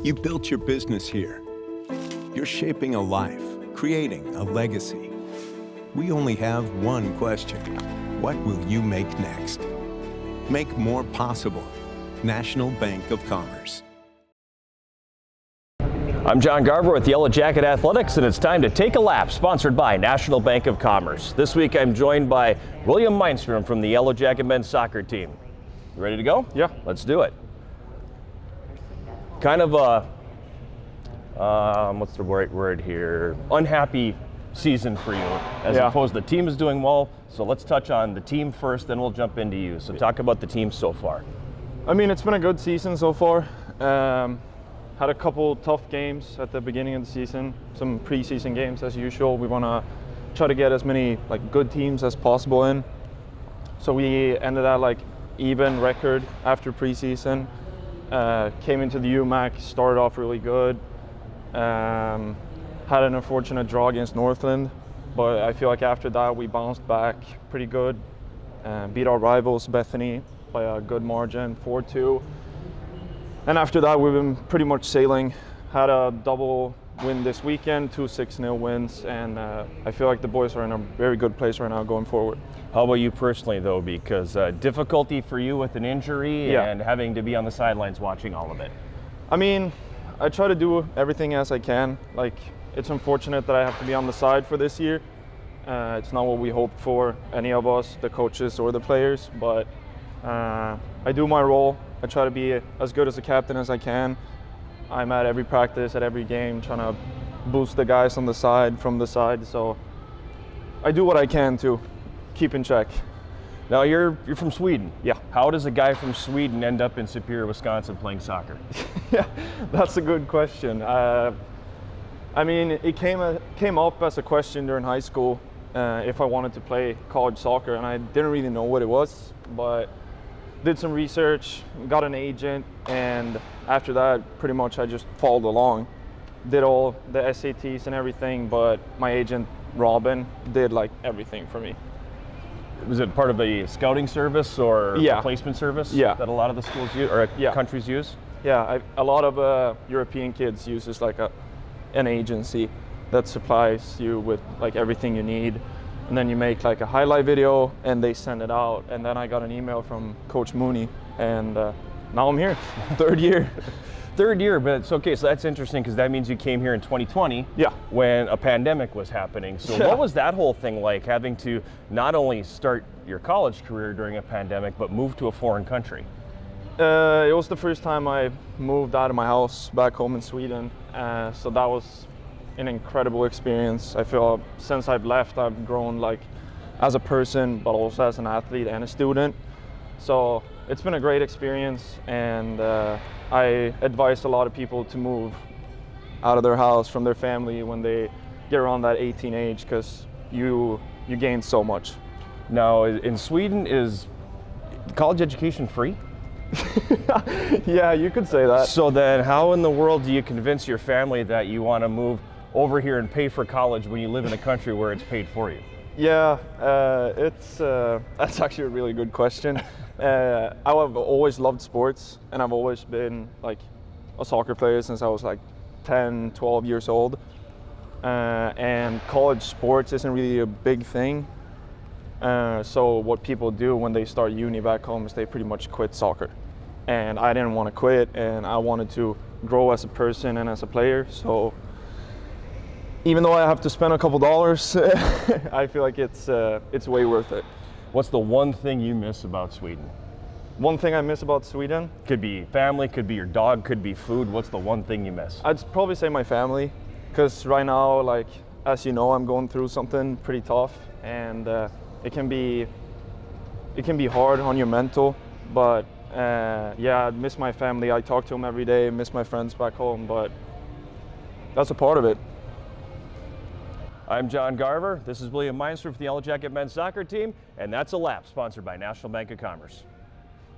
You built your business here. You're shaping a life, creating a legacy. We only have one question. What will you make next? Make more possible. National Bank of Commerce. I'm John Garver with Yellow Jacket Athletics, and it's time to take a lap, sponsored by National Bank of Commerce. This week I'm joined by William Maanstroem from the Yellow Jacket men's soccer team. You ready to go? Yeah. Let's do it. Kind of a, what's the right word here? Unhappy season for you, as opposed to the team is doing well. So let's touch on the team first, then we'll jump into you. So talk about the team so far. I mean, it's been a good season so far. Had a couple tough games at the beginning of the season, some preseason games as usual. We want to try to get as many good teams as possible in. So we ended at even record after preseason. Came into the UMAC, started off really good. Had an unfortunate draw against Northland, but I feel like after that we bounced back pretty good. Beat our rivals Bethany by a good margin, 4-2. And after that we've been pretty much sailing. Had a double win this weekend, 2 6-0 wins, and I feel like the boys are in a very good place right now going forward. How about you personally though, because difficulty for you with an injury and having to be on the sidelines watching all of it? I mean, I try to do everything as I can. It's unfortunate that I have to be on the side for this year. It's not what we hoped for, any of us, the coaches or the players, but I do my role. I try to be as good as a captain as I can. I'm at every practice, at every game, trying to boost the guys on the side, from the side, so I do what I can to keep in check. Now you're from Sweden. Yeah. How does a guy from Sweden end up in Superior, Wisconsin playing soccer? Yeah, that's a good question. I mean, it came up as a question during high school if I wanted to play college soccer, and I didn't really know what it was, but did some research, got an agent, and after that, pretty much I just followed along. Did all the SATs and everything, but my agent, Robin, did everything for me. Was it part of a scouting service or a placement service that a lot of the schools use, or countries use? Yeah, a lot of European kids uses an agency that supplies you with everything you need. And then you make a highlight video and they send it out. And then I got an email from Coach Mooney, and now I'm here, third year. Third year, but it's okay. So that's interesting because that means you came here in 2020 when a pandemic was happening. So what was that whole thing like, having to not only start your college career during a pandemic, but move to a foreign country? It was the first time I moved out of my house back home in Sweden. So that was an incredible experience. I feel since I've left, I've grown as a person, but also as an athlete and a student. So it's been a great experience, and I advise a lot of people to move out of their house from their family when they get around that 18 age, because you gain so much. Now, in Sweden, is college education free? Yeah, you could say that. So then how in the world do you convince your family that you want to move over here and pay for college when you live in a country where it's paid for you? Yeah, that's actually a really good question. I've always loved sports, and I've always been a soccer player since I was 10, 12 years old. And college sports isn't really a big thing. So what people do when they start uni back home is they pretty much quit soccer. And I didn't want to quit, and I wanted to grow as a person and as a player. So even though I have to spend a couple dollars, I feel like it's way worth it. What's the one thing you miss about Sweden? One thing I miss about Sweden? Could be family, could be your dog, could be food. What's the one thing you miss? I'd probably say my family, because right now, as you know, I'm going through something pretty tough, and it can be hard on your mental, but I miss my family. I talk to them every day, miss my friends back home, but that's a part of it. I'm John Garver. This is William Maanstroem for the Yellow Jacket men's soccer team, and that's a lap, sponsored by National Bank of Commerce.